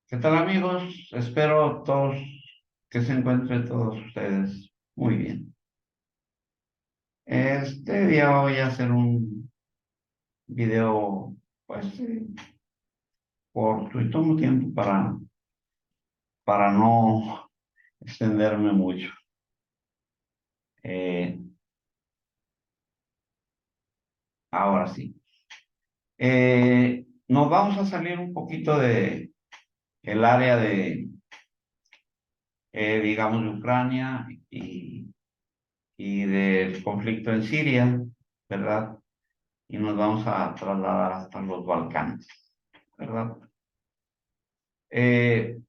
¿Qué tal, amigos? Espero todos que se encuentren todos ustedes muy bien. Este día voy a hacer un video, pues, corto y tomo tiempo para no extenderme mucho. Eh, Ahora sí. Nos vamos a salir un poquito de el área digamos, de Ucrania y del conflicto en Siria, ¿verdad? Y nos vamos a trasladar hasta los Balcanes, ¿verdad? Eh,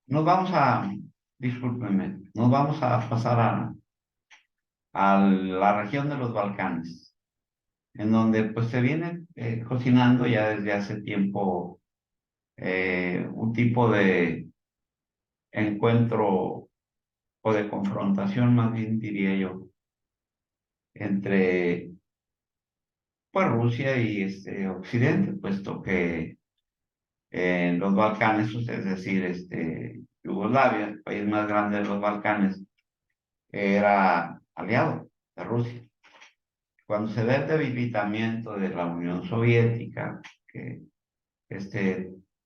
nos vamos a, discúlpenme, nos vamos a pasar a la región de los Balcanes, en donde pues se viene cocinando ya desde hace tiempo un tipo de encuentro o de confrontación, más bien diría yo, entre pues Rusia y Occidente, puesto que en los Balcanes, pues, es decir, Yugoslavia, el país más grande de los Balcanes, era aliado de Rusia. Cuando se ve el debilitamiento de la Unión Soviética, que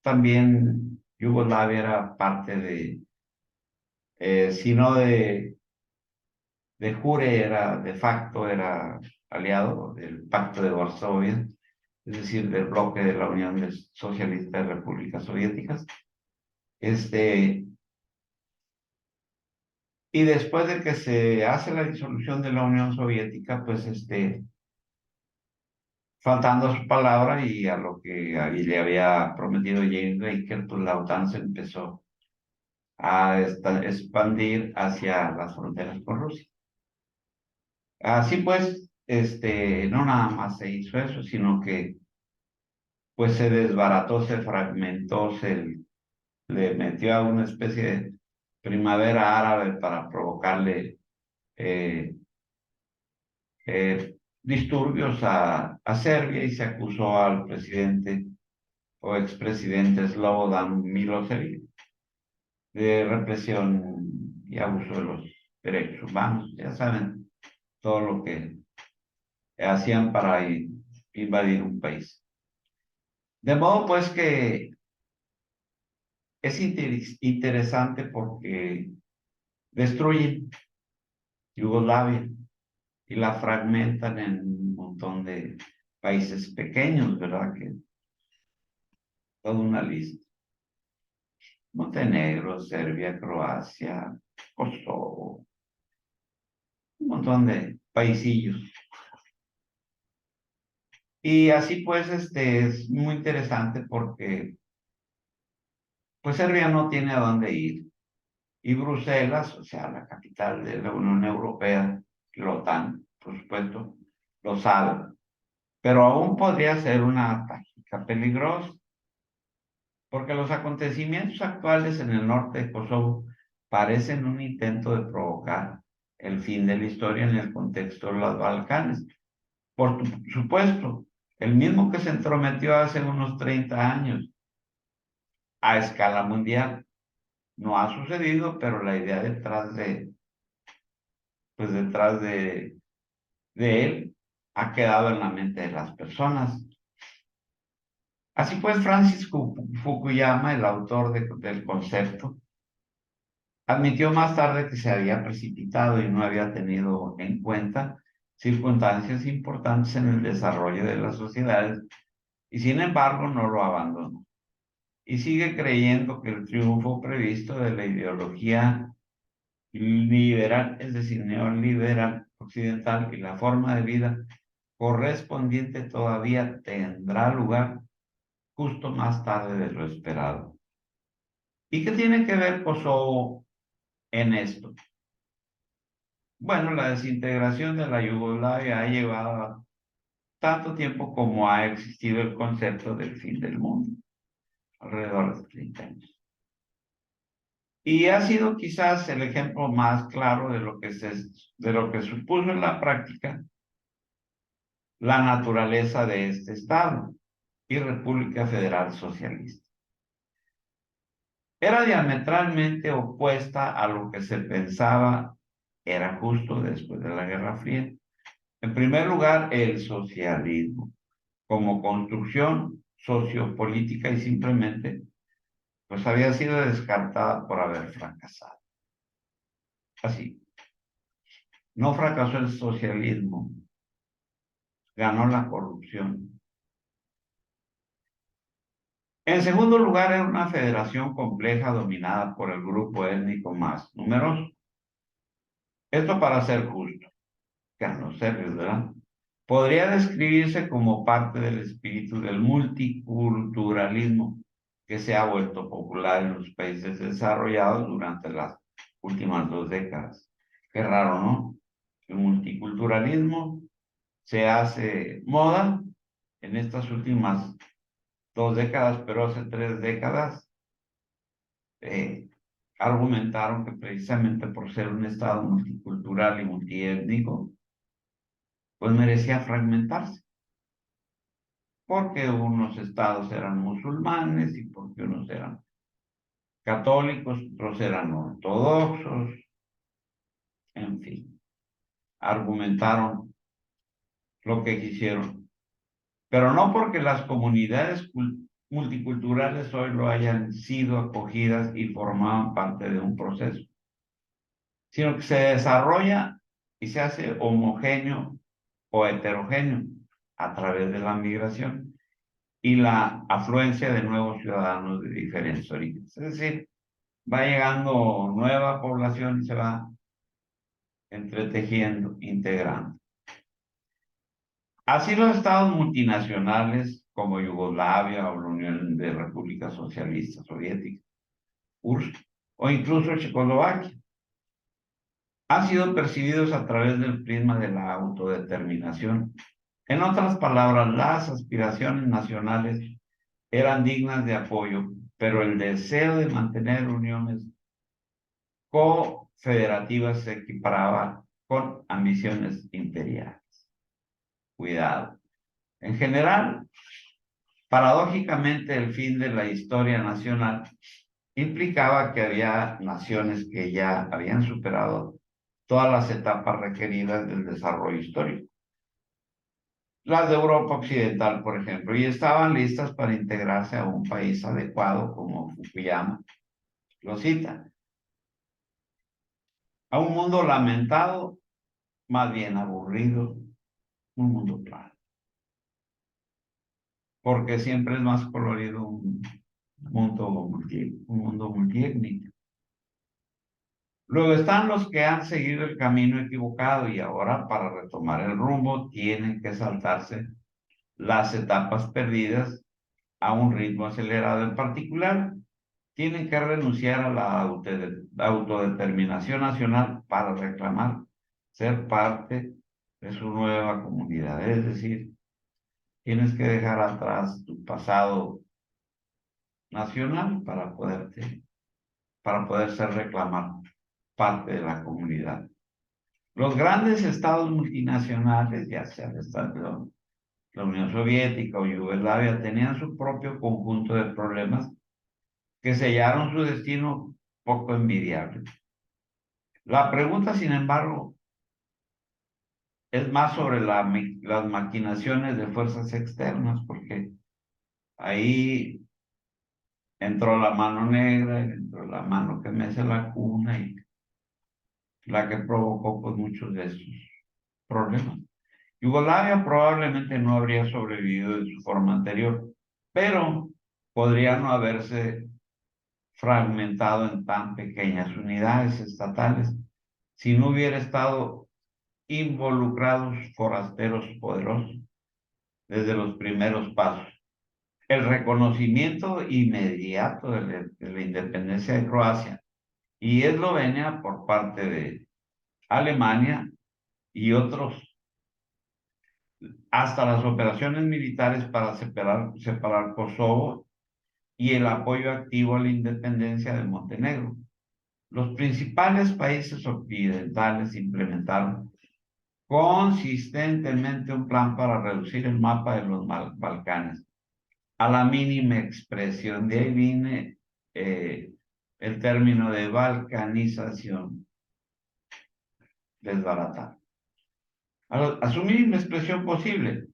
también Yugoslavia era parte si no de jure, era de facto, era aliado del Pacto de Varsovia, es decir, del bloque de la Unión Socialista de Repúblicas Soviéticas. Este, y después de que se hace la disolución de la Unión Soviética, pues faltando a su palabra y a lo que ahí le había prometido James Baker, pues la OTAN se empezó a expandir hacia las fronteras con Rusia. Así pues, no nada más se hizo eso, sino que pues se desbarató, se fragmentó, le metió a una especie de primavera árabe para provocarle eh, disturbios a Serbia y se acusó al presidente o expresidente Slobodan Milosevic de represión y abuso de los derechos humanos. Ya saben todo lo que hacían para invadir un país. De modo pues que es interesante porque destruyen Yugoslavia y la fragmentan en un montón de países pequeños, ¿verdad? Que toda una lista. Montenegro, Serbia, Croacia, Kosovo, un montón de paisillos. Y así pues, es muy interesante porque pues Serbia no tiene a dónde ir. Y Bruselas, o sea, la capital de la Unión Europea, la OTAN, por supuesto, lo sabe. Pero aún podría ser una táctica peligrosa, porque los acontecimientos actuales en el norte de Kosovo parecen un intento de provocar el fin de la historia en el contexto de los Balcanes. Por supuesto, el mismo que se entrometió hace unos 30 años a escala mundial. No ha sucedido, pero la idea pues de él ha quedado en la mente de las personas. Así pues, Francis Fukuyama, el autor del concepto, admitió más tarde que se había precipitado y no había tenido en cuenta circunstancias importantes en el desarrollo de las sociedades y sin embargo no lo abandonó. Y sigue creyendo que el triunfo previsto de la ideología liberal, es decir, neoliberal occidental y la forma de vida correspondiente todavía tendrá lugar justo más tarde de lo esperado. ¿Y qué tiene que ver Kosovo en esto? Bueno, la desintegración de la Yugoslavia ha llevado tanto tiempo como ha existido el concepto del fin del mundo, alrededor de 30 años. Y ha sido quizás el ejemplo más claro de lo que supuso en la práctica la naturaleza de este Estado y República Federal Socialista. Era diametralmente opuesta a lo que se pensaba era justo después de la Guerra Fría. En primer lugar, el socialismo como construcción sociopolítica y simplemente pues había sido descartada por haber fracasado. Así, no fracasó el socialismo, ganó la corrupción. En segundo lugar, era una federación compleja dominada por el grupo étnico más numeroso. Esto para ser justo, que a no serles, ¿verdad? Podría describirse como parte del espíritu del multiculturalismo que se ha vuelto popular en los países desarrollados durante las últimas 2 décadas. Qué raro, ¿no? El multiculturalismo se hace moda en estas últimas 2 décadas, pero hace 3 décadas argumentaron que precisamente por ser un estado multicultural y multiétnico, pues merecía fragmentarse, porque unos estados eran musulmanes y porque unos eran católicos, otros eran ortodoxos, en fin, argumentaron lo que quisieron, pero no porque las comunidades multiculturales hoy lo hayan sido acogidas y formaban parte de un proceso, sino que se desarrolla y se hace homogéneo o heterogéneo a través de la migración y la afluencia de nuevos ciudadanos de diferentes orígenes. Es decir, va llegando nueva población y se va entretejiendo, integrando. Así los estados multinacionales como Yugoslavia o la Unión de Repúblicas Socialistas Soviéticas, URSS, o incluso Checoslovaquia, han sido percibidos a través del prisma de la autodeterminación. En otras palabras, las aspiraciones nacionales eran dignas de apoyo, pero el deseo de mantener uniones confederativas se equiparaba con ambiciones imperiales. Cuidado. En general, paradójicamente, el fin de la historia nacional implicaba que había naciones que ya habían superado todas las etapas requeridas del desarrollo histórico. Las de Europa Occidental, por ejemplo, y estaban listas para integrarse a un país adecuado, como Fukuyama lo cita, a un mundo lamentado, más bien aburrido, un mundo plano, porque siempre es más colorido un mundo multiétnico. Luego están los que han seguido el camino equivocado y ahora para retomar el rumbo tienen que saltarse las etapas perdidas a un ritmo acelerado. En particular, tienen que renunciar a la autodeterminación nacional para reclamar ser parte de su nueva comunidad. Es decir, tienes que dejar atrás tu pasado nacional para poder ser reclamado parte de la comunidad. Los grandes estados multinacionales, ya sea la Unión Soviética o Yugoslavia, tenían su propio conjunto de problemas que sellaron su destino poco envidiable. La pregunta, sin embargo, es más sobre las maquinaciones de fuerzas externas, porque ahí entró la mano negra, entró la mano que mece la cuna y la que provocó pues muchos de esos problemas. Yugoslavia probablemente no habría sobrevivido de su forma anterior, pero podría no haberse fragmentado en tan pequeñas unidades estatales si no hubiera estado involucrados forasteros poderosos desde los primeros pasos. El reconocimiento inmediato de la independencia de Croacia y Eslovenia por parte de Alemania y otros, hasta las operaciones militares para separar Kosovo y el apoyo activo a la independencia de Montenegro. Los principales países occidentales implementaron consistentemente un plan para reducir el mapa de los Balcanes a la mínima expresión. De ahí viene el término de balcanización, desbaratar. A su mínima expresión posible.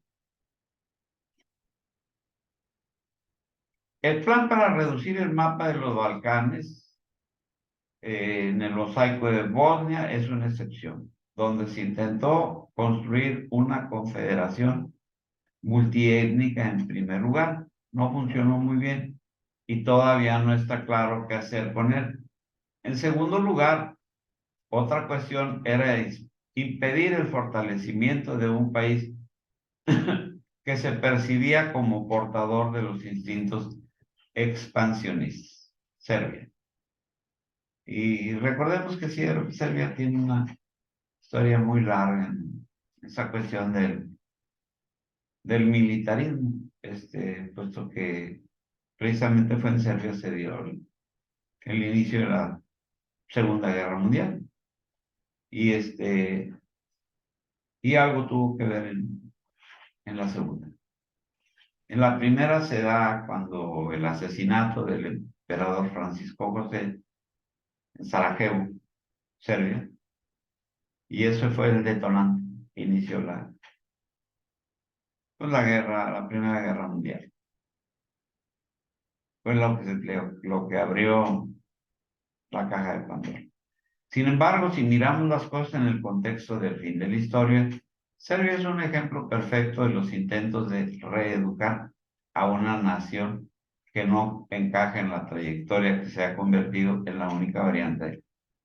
El plan para reducir el mapa de los Balcanes en el mosaico de Bosnia es una excepción, donde se intentó construir una confederación multiétnica en primer lugar. No funcionó muy bien y todavía no está claro qué hacer con él. En segundo lugar, otra cuestión era impedir el fortalecimiento de un país que se percibía como portador de los instintos expansionistas, Serbia. Y recordemos que Serbia tiene una historia muy larga en esa cuestión del militarismo, puesto que precisamente fue en Serbia se dio el inicio de la Segunda Guerra Mundial. Y, y algo tuvo que ver en la segunda. En la primera se da cuando el asesinato del emperador Francisco José en Sarajevo, Serbia, y eso fue el detonante, inició la guerra, la Primera Guerra Mundial. Fue lo que abrió la caja de Pandora. Sin embargo, si miramos las cosas en el contexto del fin de la historia, Serbia es un ejemplo perfecto de los intentos de reeducar a una nación que no encaja en la trayectoria que se ha convertido en la única variante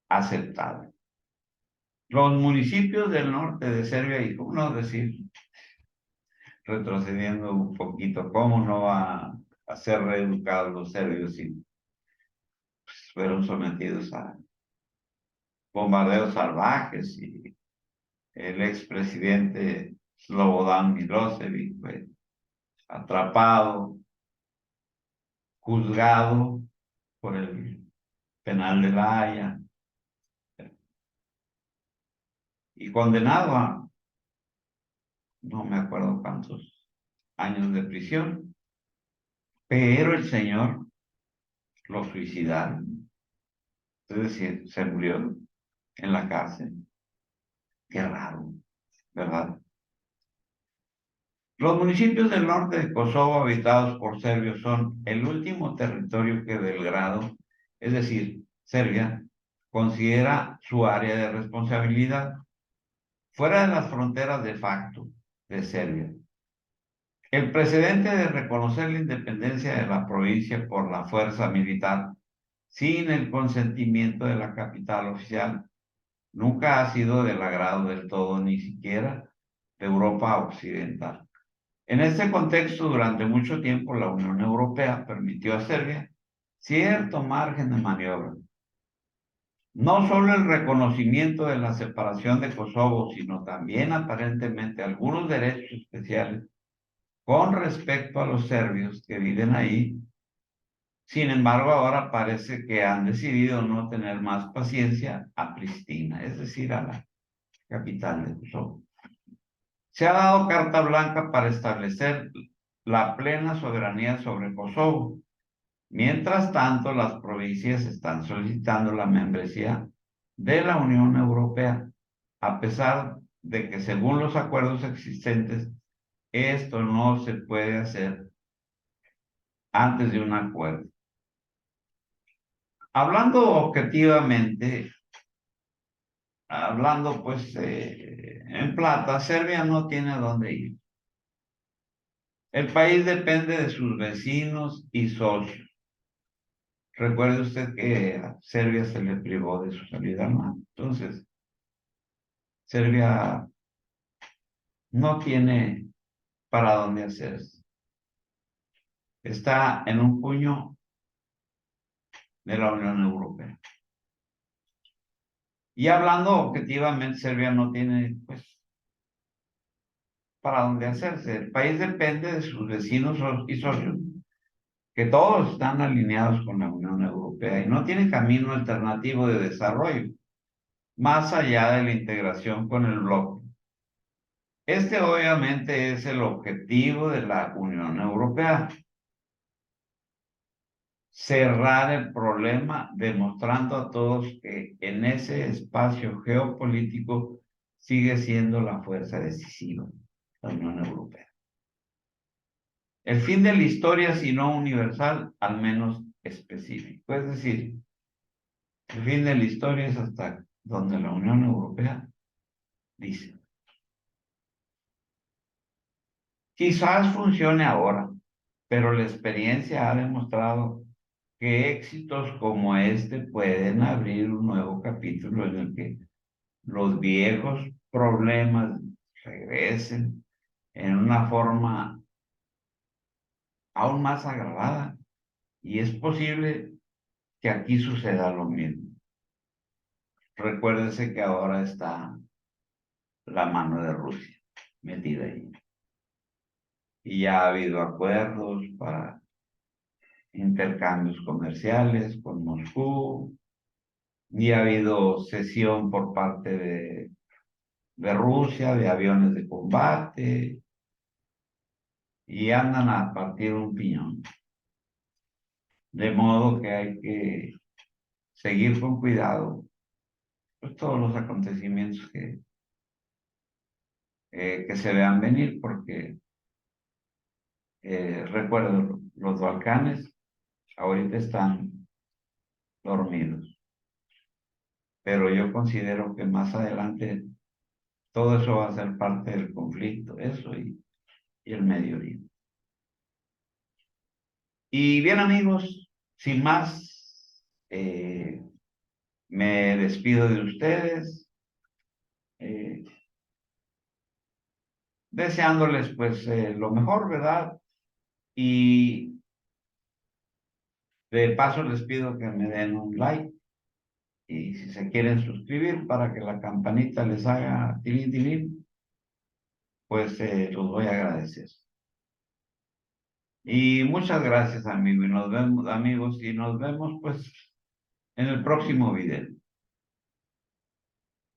aceptable. Los municipios del norte de Serbia, y cómo no decir, retrocediendo un poquito, cómo no va a ser reeducados los serbios si pues, fueron sometidos a bombardeos salvajes y el expresidente Slobodan Milosevic fue atrapado, juzgado por el penal de La Haya y condenado a no me acuerdo cuántos años de prisión, pero el señor lo suicidaron, es decir, se murió en la cárcel. Qué raro, ¿verdad? Los municipios del norte de Kosovo habitados por serbios son el último territorio que Belgrado, es decir, Serbia, considera su área de responsabilidad, fuera de las fronteras de facto de Serbia. El precedente de reconocer la independencia de la provincia por la fuerza militar sin el consentimiento de la capital oficial nunca ha sido del agrado del todo, ni siquiera de Europa Occidental. En este contexto, durante mucho tiempo, la Unión Europea permitió a Serbia cierto margen de maniobra. No solo el reconocimiento de la separación de Kosovo, sino también aparentemente algunos derechos especiales con respecto a los serbios que viven ahí. Sin embargo, ahora parece que han decidido no tener más paciencia a Pristina, es decir, a la capital de Kosovo. Se ha dado carta blanca para establecer la plena soberanía sobre Kosovo. Mientras tanto, las provincias están solicitando la membresía de la Unión Europea, a pesar de que según los acuerdos existentes, esto no se puede hacer antes de un acuerdo. Hablando objetivamente, hablando pues en plata, Serbia no tiene a dónde ir. El país depende de sus vecinos y socios. Recuerde usted que a Serbia se le privó de su salida al mar. Entonces, Serbia no tiene para dónde hacerse. Está en un puño de la Unión Europea. Y hablando objetivamente, Serbia no tiene, pues, para dónde hacerse. El país depende de sus vecinos y socios, que todos están alineados con la Unión Europea y no tiene camino alternativo de desarrollo, más allá de la integración con el bloque Este obviamente es el objetivo de la Unión Europea. Cerrar el problema demostrando a todos que en ese espacio geopolítico sigue siendo la fuerza decisiva, la Unión Europea. El fin de la historia, si no universal, al menos específico. Es decir, el fin de la historia es hasta donde la Unión Europea dice. Quizás funcione ahora, pero la experiencia ha demostrado que éxitos como este pueden abrir un nuevo capítulo en el que los viejos problemas regresen en una forma aún más agravada. Y es posible que aquí suceda lo mismo. Recuérdese que ahora está la mano de Rusia metida ahí. Y ya ha habido acuerdos para intercambios comerciales con Moscú, y ha habido cesión por parte de Rusia de aviones de combate, y andan a partir un piñón. De modo que hay que seguir con cuidado pues, todos los acontecimientos que se vean venir, porque recuerdo, los Balcanes ahorita están dormidos, pero yo considero que más adelante todo eso va a ser parte del conflicto, eso y el Medio Oriente. Y bien amigos, sin más, me despido de ustedes, eh, deseándoles pues lo mejor, ¿verdad? Y de paso les pido que me den un like y si se quieren suscribir para que la campanita les haga tilín, tilín, pues los voy a agradecer. Y muchas gracias, amigo, y nos vemos, amigos, y nos vemos pues en el próximo video.